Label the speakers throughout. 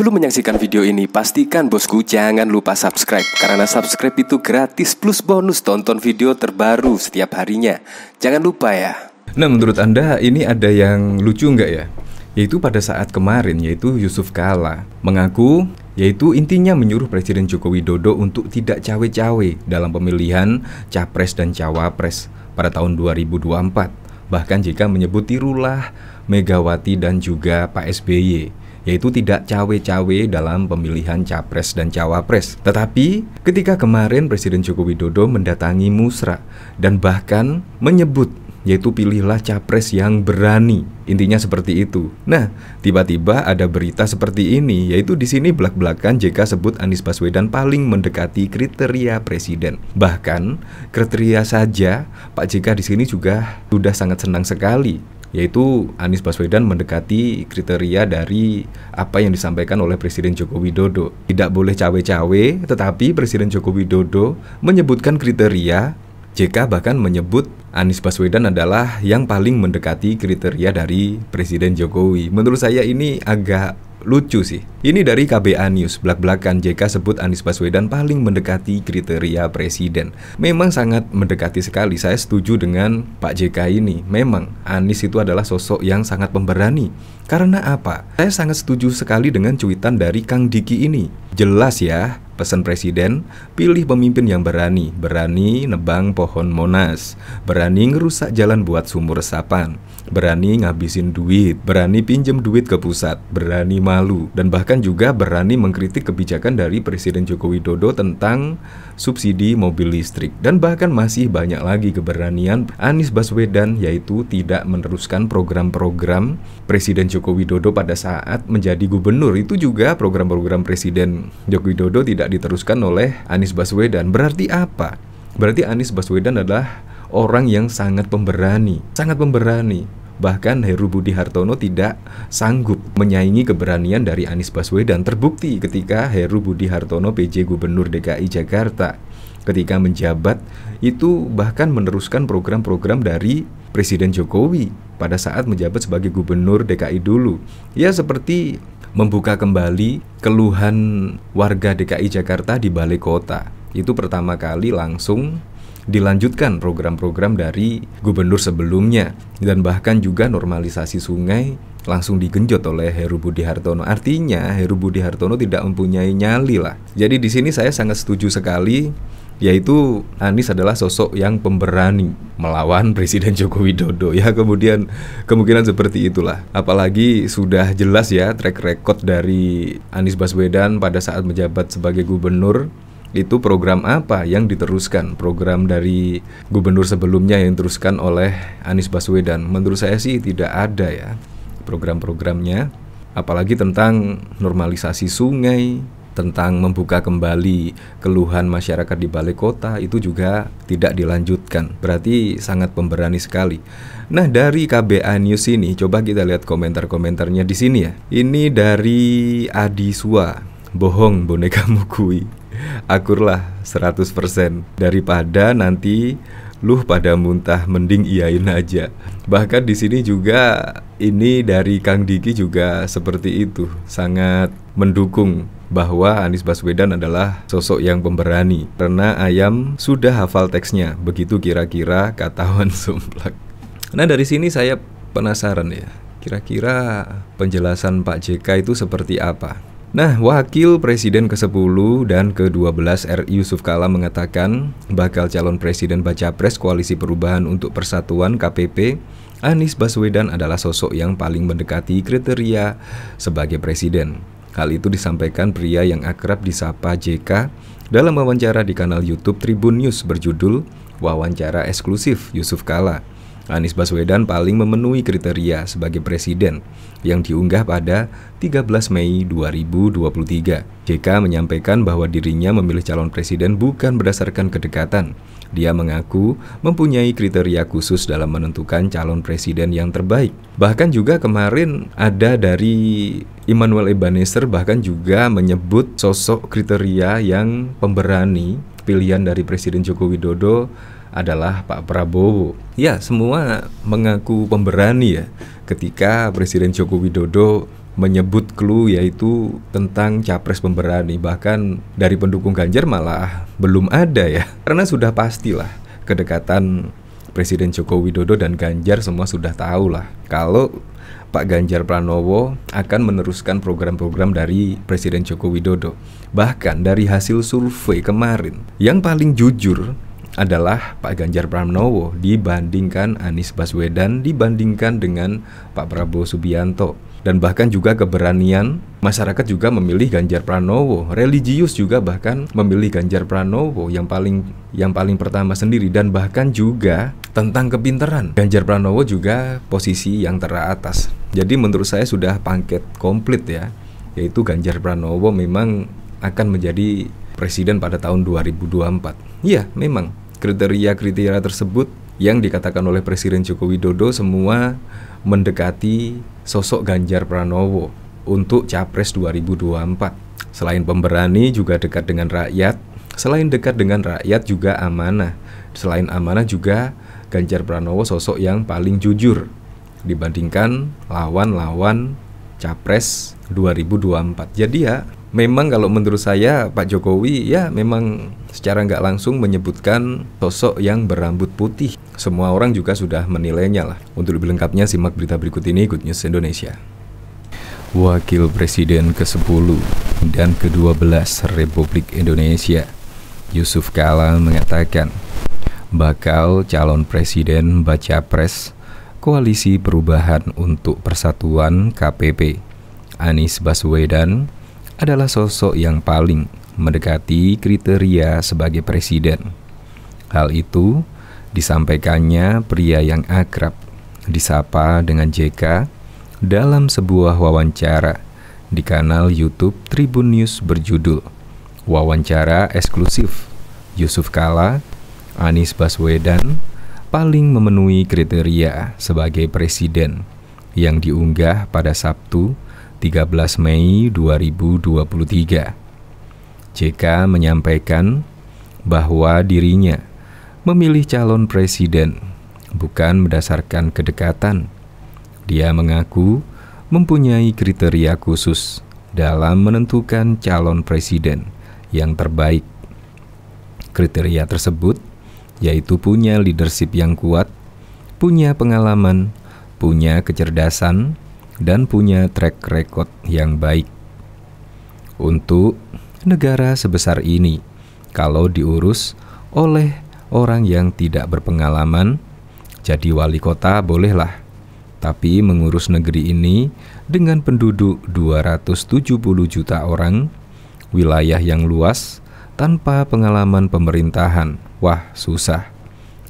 Speaker 1: Belum menyaksikan video ini, pastikan bosku jangan lupa subscribe. Karena subscribe itu gratis plus bonus tonton video terbaru setiap harinya. Jangan lupa ya.
Speaker 2: Nah, menurut Anda ini ada yang lucu nggak ya? Yaitu pada saat kemarin, yaitu Yusuf Kala mengaku, yaitu intinya menyuruh Presiden Joko Widodo untuk tidak cawe-cawe dalam pemilihan Capres dan Cawapres pada tahun 2024. Bahkan jika menyebut tirulah Megawati dan juga Pak SBY, yaitu tidak cawe-cawe dalam pemilihan Capres dan Cawapres. Tetapi ketika kemarin Presiden Joko Widodo mendatangi Musra dan bahkan menyebut, yaitu pilihlah Capres yang berani. Intinya seperti itu. Nah, tiba-tiba ada berita seperti ini, yaitu di sini belak-belakan JK sebut Anies Baswedan paling mendekati kriteria presiden. Bahkan kriteria saja Pak JK di sini juga sudah sangat senang sekali, yaitu Anies Baswedan mendekati kriteria dari apa yang disampaikan oleh Presiden Joko Widodo. Tidak boleh cawe-cawe, tetapi Presiden Joko Widodo menyebutkan kriteria. JK bahkan menyebut Anies Baswedan adalah yang paling mendekati kriteria dari Presiden Jokowi. Menurut saya ini agak lucu sih. Ini dari KBA News, belak-belakan JK sebut Anies Baswedan paling mendekati kriteria presiden. Memang sangat mendekati sekali, saya setuju dengan Pak JK ini. Memang Anies itu adalah sosok yang sangat pemberani. Karena apa? Saya sangat setuju sekali dengan cuitan dari Kang Diki ini. Jelas ya, pesan presiden, pilih pemimpin yang berani. Berani nebang pohon Monas, berani ngerusak jalan buat sumur resapan, berani ngabisin duit, berani pinjem duit ke pusat, berani malu, dan bahkan juga berani mengkritik kebijakan dari Presiden Joko Widodo tentang subsidi mobil listrik. Dan bahkan masih banyak lagi keberanian Anies Baswedan, yaitu tidak meneruskan program-program Presiden Joko Widodo pada saat menjadi gubernur. Itu juga program-program Presiden Joko Widodo tidak diteruskan oleh Anies Baswedan. Berarti apa? Berarti Anies Baswedan adalah orang yang sangat pemberani, sangat pemberani. Bahkan Heru Budi Hartono tidak sanggup menyaingi keberanian dari Anies Baswedan. Terbukti ketika Heru Budi Hartono PJ Gubernur DKI Jakarta, ketika menjabat itu bahkan meneruskan program-program dari Presiden Jokowi pada saat menjabat sebagai Gubernur DKI dulu. Ya, seperti membuka kembali keluhan warga DKI Jakarta di balai kota. Itu pertama kali langsung dilanjutkan program-program dari gubernur sebelumnya, dan bahkan juga normalisasi sungai langsung digenjot oleh Heru Budi Hartono. Artinya Heru Budi Hartono tidak mempunyai nyali lah. Jadi di sini saya sangat setuju sekali, yaitu Anies adalah sosok yang pemberani melawan Presiden Joko Widodo. Ya, kemudian kemungkinan seperti itulah. Apalagi sudah jelas ya track record dari Anies Baswedan pada saat menjabat sebagai gubernur. Itu program apa yang diteruskan? Program dari gubernur sebelumnya yang diteruskan oleh Anies Baswedan. Menurut saya sih tidak ada ya program-programnya. Apalagi tentang normalisasi sungai, tentang membuka kembali keluhan masyarakat di balai kota, itu juga tidak dilanjutkan. Berarti sangat pemberani sekali. Nah, dari KBA News ini coba kita lihat komentar-komentarnya di sini ya. Ini dari Adi Sua, bohong bonekamu kui. Akurlah 100%, daripada nanti lu pada muntah mending iyain aja. Bahkan di sini juga ini dari Kang Diki juga seperti itu, sangat mendukung bahwa Anies Baswedan adalah sosok yang pemberani. Karena ayam sudah hafal teksnya, begitu kira-kira kata Wan Sumplak. Nah, dari sini saya penasaran ya, kira-kira penjelasan Pak JK itu seperti apa? Nah, Wakil Presiden ke-10 dan ke-12 RI Yusuf Kala mengatakan bakal calon presiden baca pres Koalisi Perubahan untuk Persatuan KPP, Anies Baswedan adalah sosok yang paling mendekati kriteria sebagai presiden. Hal itu disampaikan pria yang akrab disapa JK dalam wawancara di kanal YouTube Tribun News berjudul Wawancara Eksklusif Yusuf Kala. Anies Baswedan paling memenuhi kriteria sebagai presiden yang diunggah pada 13 Mei 2023. JK menyampaikan bahwa dirinya memilih calon presiden bukan berdasarkan kedekatan. Dia mengaku mempunyai kriteria khusus dalam menentukan calon presiden yang terbaik. Bahkan juga kemarin ada dari Immanuel Ebenezer bahkan juga menyebut sosok kriteria yang pemberani pilihan dari Presiden Joko Widodo adalah Pak Prabowo. Ya, semua mengaku pemberani ya ketika Presiden Joko Widodo menyebut clue yaitu tentang capres pemberani. Bahkan dari pendukung Ganjar malah belum ada ya. Karena sudah pastilah kedekatan Presiden Joko Widodo dan Ganjar, semua sudah tahu lah kalau Pak Ganjar Pranowo akan meneruskan program-program dari Presiden Joko Widodo. Bahkan dari hasil survei kemarin, yang paling jujur adalah Pak Ganjar Pranowo dibandingkan Anies Baswedan, dibandingkan dengan Pak Prabowo Subianto. Dan bahkan juga keberanian masyarakat juga memilih Ganjar Pranowo, religius juga bahkan memilih Ganjar Pranowo yang paling pertama sendiri. Dan bahkan juga tentang kepintaran, Ganjar Pranowo juga posisi yang teratas. Jadi menurut saya sudah paket komplit ya, yaitu Ganjar Pranowo memang akan menjadi presiden pada tahun 2024. Iya, memang kriteria-kriteria tersebut yang dikatakan oleh Presiden Joko Widodo semua mendekati sosok Ganjar Pranowo untuk Capres 2024. Selain pemberani juga dekat dengan rakyat, selain dekat dengan rakyat juga amanah. Selain amanah juga Ganjar Pranowo sosok yang paling jujur dibandingkan lawan-lawan Capres 2024. Jadi ya memang kalau menurut saya Pak Jokowi ya memang secara nggak langsung menyebutkan sosok yang berambut putih. Semua orang juga sudah menilainya lah. Untuk lebih lengkapnya simak berita berikut ini, Good News Indonesia. Wakil Presiden ke-10 dan ke-12 Republik Indonesia, Yusuf Kala mengatakan bakal calon presiden baca pres Koalisi Perubahan untuk Persatuan KPP, Anies Baswedan, adalah sosok yang paling mendekati kriteria sebagai presiden. Hal itu disampaikannya pria yang akrab disapa dengan JK dalam sebuah wawancara di kanal YouTube Tribun News berjudul Wawancara Eksklusif Yusuf Kala, Anies Baswedan paling memenuhi kriteria sebagai presiden, yang diunggah pada Sabtu 13 Mei 2023. JK menyampaikan bahwa dirinya memilih calon presiden bukan berdasarkan kedekatan. Dia mengaku mempunyai kriteria khusus dalam menentukan calon presiden yang terbaik. Kriteria tersebut yaitu punya leadership yang kuat, punya pengalaman, punya kecerdasan, dan punya track record yang baik. Untuk negara sebesar ini, kalau diurus oleh orang yang tidak berpengalaman, jadi wali kota bolehlah. Tapi mengurus negeri ini dengan penduduk 270 juta orang, wilayah yang luas, tanpa pengalaman pemerintahan, wah susah,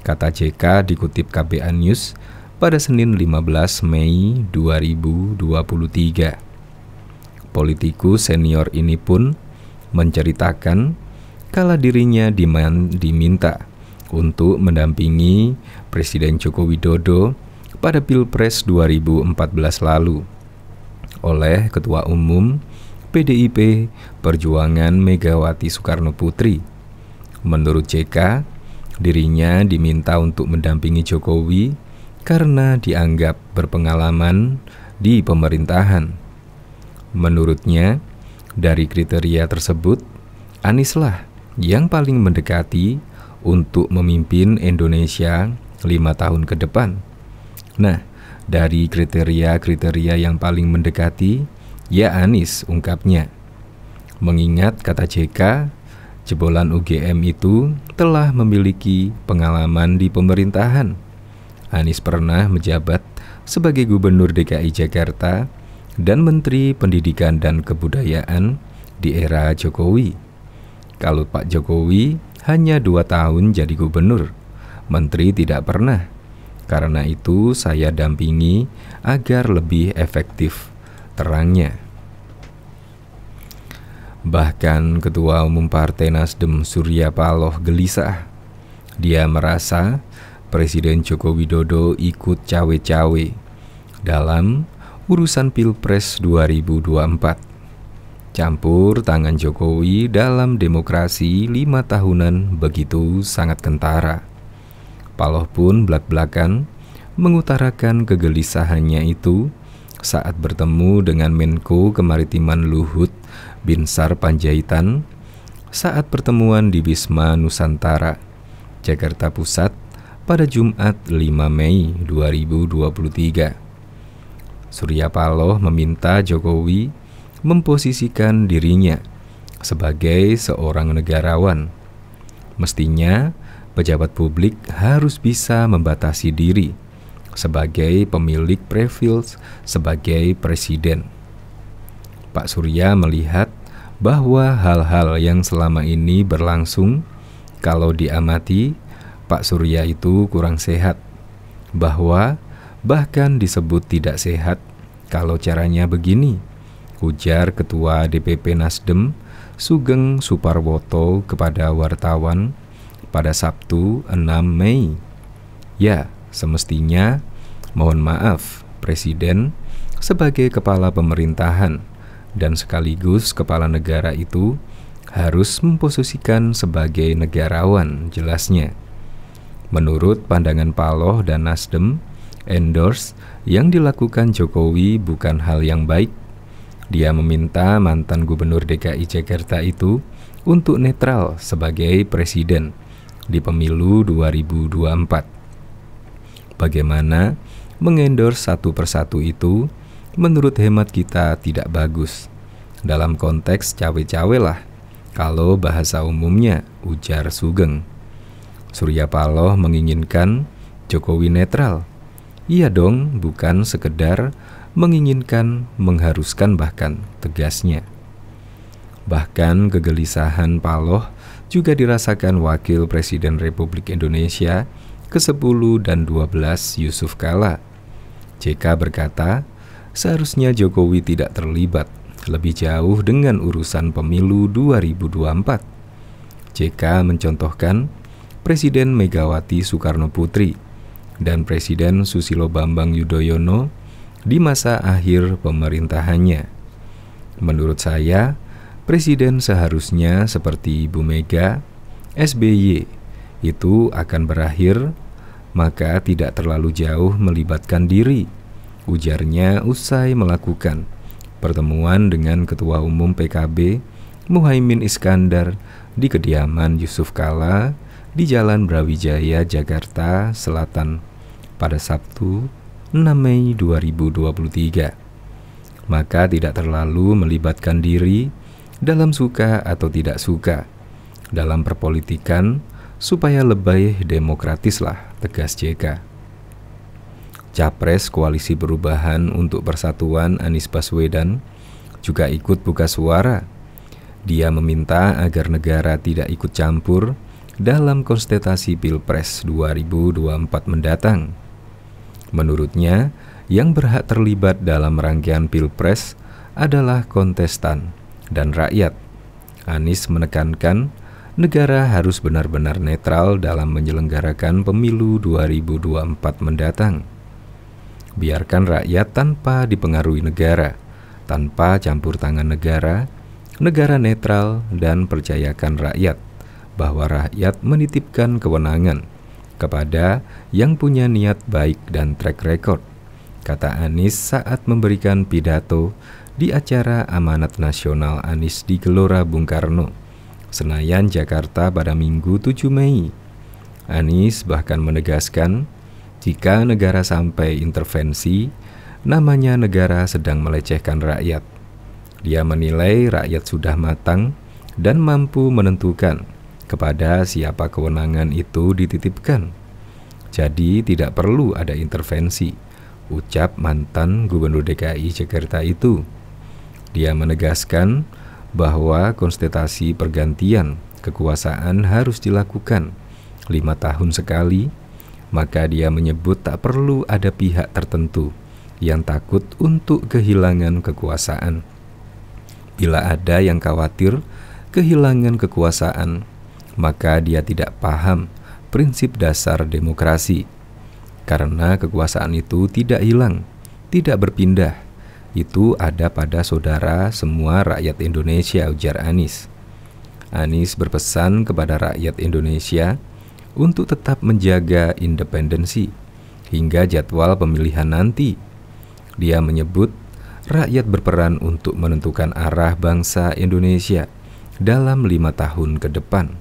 Speaker 2: kata JK dikutip KBA News pada Senin 15 Mei 2023. Politikus senior ini pun menceritakan kala dirinya diminta untuk mendampingi Presiden Joko Widodo pada Pilpres 2014 lalu oleh Ketua Umum PDIP Perjuangan Megawati Soekarno Putri. Menurut JK, dirinya diminta untuk mendampingi Jokowi karena dianggap berpengalaman di pemerintahan. Menurutnya, dari kriteria tersebut, Anieslah yang paling mendekati untuk memimpin Indonesia 5 tahun ke depan. Nah, dari kriteria-kriteria yang paling mendekati, ya Anies, ungkapnya. Mengingat, kata JK, jebolan UGM itu telah memiliki pengalaman di pemerintahan. Anies pernah menjabat sebagai Gubernur DKI Jakarta dan Menteri Pendidikan dan Kebudayaan di era Jokowi. Kalau Pak Jokowi hanya 2 tahun jadi gubernur, menteri tidak pernah. Karena itu saya dampingi agar lebih efektif, terangnya. Bahkan Ketua Umum Partai Nasdem Surya Paloh gelisah. Dia merasa Presiden Joko Widodo ikut cawe-cawe dalam urusan Pilpres 2024. Campur tangan Jokowi dalam demokrasi 5 tahunan begitu sangat kentara. Paloh pun belak-belakan mengutarakan kegelisahannya itu saat bertemu dengan Menko Kemaritiman Luhut Binsar Panjaitan saat pertemuan di Wisma Nusantara, Jakarta Pusat pada Jumat 5 Mei 2023. Surya Paloh meminta Jokowi memposisikan dirinya sebagai seorang negarawan. Mestinya pejabat publik harus bisa membatasi diri sebagai pemilik privilege sebagai presiden. Pak Surya melihat bahwa hal-hal yang selama ini berlangsung, kalau diamati, Pak Surya itu kurang sehat, bahwa bahkan disebut tidak sehat kalau caranya begini, ujar Ketua DPP Nasdem Sugeng Suparwoto kepada wartawan pada Sabtu 6 Mei. Ya, semestinya, mohon maaf, Presiden sebagai kepala pemerintahan dan sekaligus kepala negara itu harus memposisikan sebagai negarawan, jelasnya. Menurut pandangan Paloh dan Nasdem, endorse yang dilakukan Jokowi bukan hal yang baik. Dia meminta mantan Gubernur DKI Jakarta itu untuk netral sebagai presiden di pemilu 2024. Bagaimana mengendorse satu persatu itu menurut hemat kita tidak bagus. Dalam konteks cawe-cawe lah, kalau bahasa umumnya, ujar Sugeng. Surya Paloh menginginkan Jokowi netral. Iya dong, bukan sekedar menginginkan, mengharuskan bahkan, tegasnya. Bahkan kegelisahan Paloh juga dirasakan Wakil Presiden Republik Indonesia ke-10 dan 12 Yusuf Kala. JK berkata, seharusnya Jokowi tidak terlibat lebih jauh dengan urusan pemilu 2024. JK mencontohkan Presiden Megawati Soekarno Putri dan Presiden Susilo Bambang Yudhoyono di masa akhir pemerintahannya. Menurut saya, Presiden seharusnya seperti Ibu Mega, SBY, itu akan berakhir, maka tidak terlalu jauh melibatkan diri, ujarnya usai melakukan pertemuan dengan Ketua Umum PKB Muhaimin Iskandar di kediaman Yusuf Kala di Jalan Brawijaya, Jakarta Selatan pada Sabtu 6 Mei 2023. Maka tidak terlalu melibatkan diri dalam suka atau tidak suka dalam perpolitikan supaya lebih demokratislah, tegas JK. Capres Koalisi Perubahan untuk Persatuan Anies Baswedan juga ikut buka suara. Dia meminta agar negara tidak ikut campur dalam kontestasi Pilpres 2024 mendatang. Menurutnya, yang berhak terlibat dalam rangkaian Pilpres adalah kontestan dan rakyat. Anies menekankan negara harus benar-benar netral dalam menyelenggarakan pemilu 2024 mendatang. Biarkan rakyat tanpa dipengaruhi negara, tanpa campur tangan negara, negara netral, dan percayakan rakyat bahwa rakyat menitipkan kewenangan kepada yang punya niat baik dan track record, kata Anies saat memberikan pidato di acara Amanat Nasional Anies di Gelora Bung Karno, Senayan, Jakarta pada Minggu 7 Mei. Anies bahkan menegaskan, jika negara sampai intervensi, namanya negara sedang melecehkan rakyat. Dia menilai rakyat sudah matang dan mampu menentukan kepada siapa kewenangan itu dititipkan. Jadi tidak perlu ada intervensi, ucap mantan Gubernur DKI Jakarta itu. Dia menegaskan bahwa konsultasi pergantian kekuasaan harus dilakukan 5 tahun sekali, maka dia menyebut tak perlu ada pihak tertentu yang takut untuk kehilangan kekuasaan. Bila ada yang khawatir kehilangan kekuasaan, maka dia tidak paham prinsip dasar demokrasi. Karena kekuasaan itu tidak hilang, tidak berpindah. Itu ada pada saudara semua rakyat Indonesia, ujar Anies. Anies berpesan kepada rakyat Indonesia untuk tetap menjaga independensi hingga jadwal pemilihan nanti. Dia menyebut rakyat berperan untuk menentukan arah bangsa Indonesia dalam 5 tahun ke depan.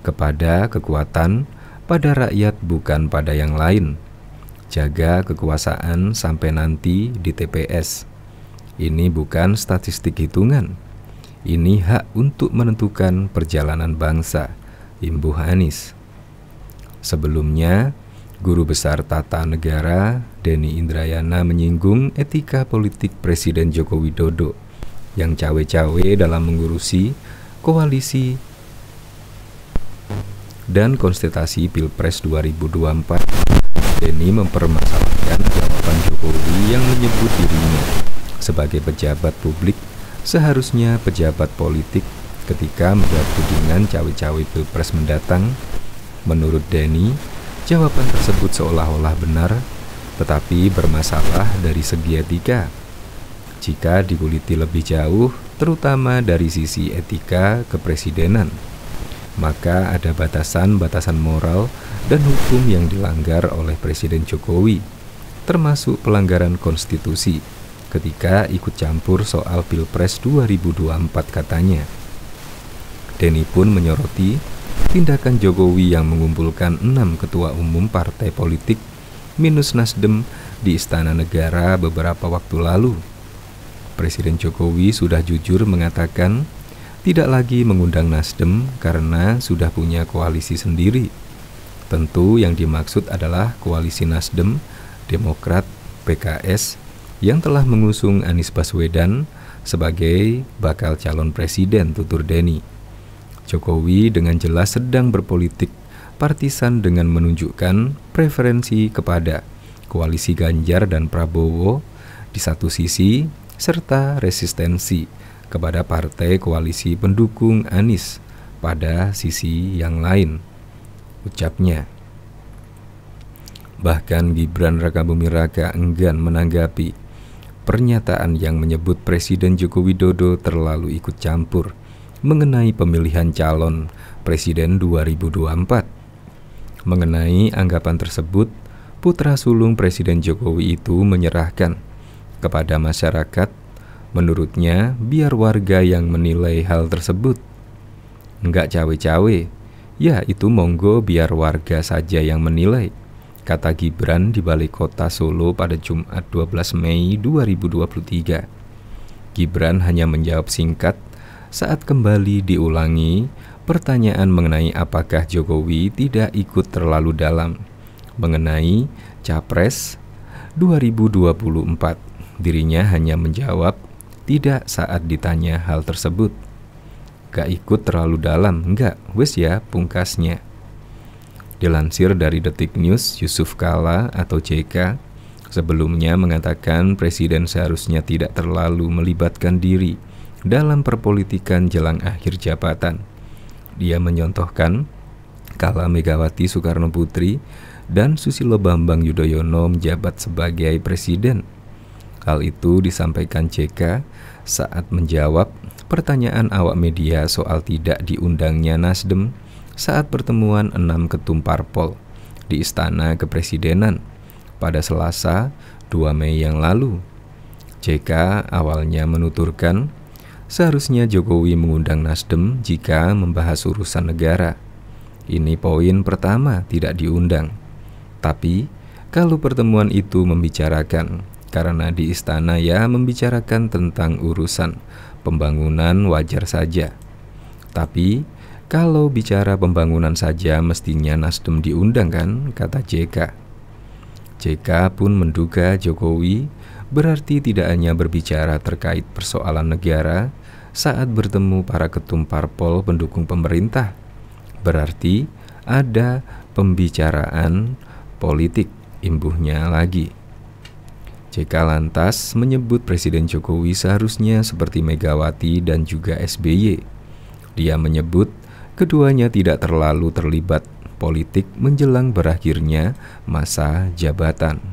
Speaker 2: Kepada kekuatan pada rakyat bukan pada yang lain. Jaga kekuasaan sampai nanti di TPS. Ini bukan statistik hitungan. Ini hak untuk menentukan perjalanan bangsa, imbuh Anies. Sebelumnya, Guru Besar Tata Negara Denny Indrayana menyinggung etika politik Presiden Joko Widodo yang cawe-cawe dalam mengurusi koalisi dan konsultasi Pilpres 2024. Denny mempermasalahkan jawaban Jokowi yang menyebut dirinya sebagai pejabat publik, seharusnya pejabat politik ketika menjawab tudingan cawe-cawe Pilpres mendatang. Menurut Denny, jawaban tersebut seolah-olah benar, tetapi bermasalah dari segi etika. Jika dikuliti lebih jauh, terutama dari sisi etika kepresidenan, maka ada batasan-batasan moral dan hukum yang dilanggar oleh Presiden Jokowi, termasuk pelanggaran konstitusi ketika ikut campur soal Pilpres 2024 katanya. Denny pun menyoroti tindakan Jokowi yang mengumpulkan 6 ketua umum partai politik minus Nasdem di Istana Negara beberapa waktu lalu. Presiden Jokowi sudah jujur mengatakan tidak lagi mengundang Nasdem karena sudah punya koalisi sendiri. Tentu yang dimaksud adalah koalisi Nasdem, Demokrat, PKS yang telah mengusung Anies Baswedan sebagai bakal calon presiden, tutur Denny. Jokowi dengan jelas sedang berpolitik partisan dengan menunjukkan preferensi kepada koalisi Ganjar dan Prabowo di satu sisi, serta resistensi kepada partai koalisi pendukung Anies pada sisi yang lain, ucapnya. Bahkan Gibran Rakabuming Raka enggan menanggapi pernyataan yang menyebut Presiden Joko Widodo terlalu ikut campur mengenai pemilihan calon Presiden 2024. Mengenai anggapan tersebut, putra sulung Presiden Jokowi itu menyerahkan kepada masyarakat. Menurutnya, biar warga yang menilai hal tersebut. Enggak cawe-cawe, ya itu monggo biar warga saja yang menilai, kata Gibran di Balai Kota Solo pada Jumat 12 Mei 2023. Gibran hanya menjawab singkat saat kembali diulangi pertanyaan mengenai apakah Jokowi tidak ikut terlalu dalam mengenai Capres 2024. Dirinya hanya menjawab tidak saat ditanya hal tersebut. Gak ikut terlalu dalam, enggak, wes ya, pungkasnya. Dilansir dari Detik News, Yusuf Kala atau JK sebelumnya mengatakan Presiden seharusnya tidak terlalu melibatkan diri dalam perpolitikan jelang akhir jabatan. Dia menyontohkan kala Megawati Soekarno Putri dan Susilo Bambang Yudhoyono menjabat sebagai presiden. Hal itu disampaikan JK saat menjawab pertanyaan awak media soal tidak diundangnya Nasdem saat pertemuan 6 ketum parpol di Istana Kepresidenan pada Selasa 2 Mei yang lalu. JK awalnya menuturkan seharusnya Jokowi mengundang Nasdem jika membahas urusan negara. Ini poin pertama, tidak diundang. Tapi kalau pertemuan itu membicarakan, karena di istana ya membicarakan tentang urusan pembangunan wajar saja. Tapi kalau bicara pembangunan saja mestinya Nasdem diundang kan, kata JK. JK pun menduga Jokowi berarti tidak hanya berbicara terkait persoalan negara saat bertemu para ketum parpol pendukung pemerintah. Berarti ada pembicaraan politik, imbuhnya lagi. JK lantas menyebut Presiden Jokowi seharusnya seperti Megawati dan juga SBY. Dia menyebut keduanya tidak terlalu terlibat politik menjelang berakhirnya masa jabatan.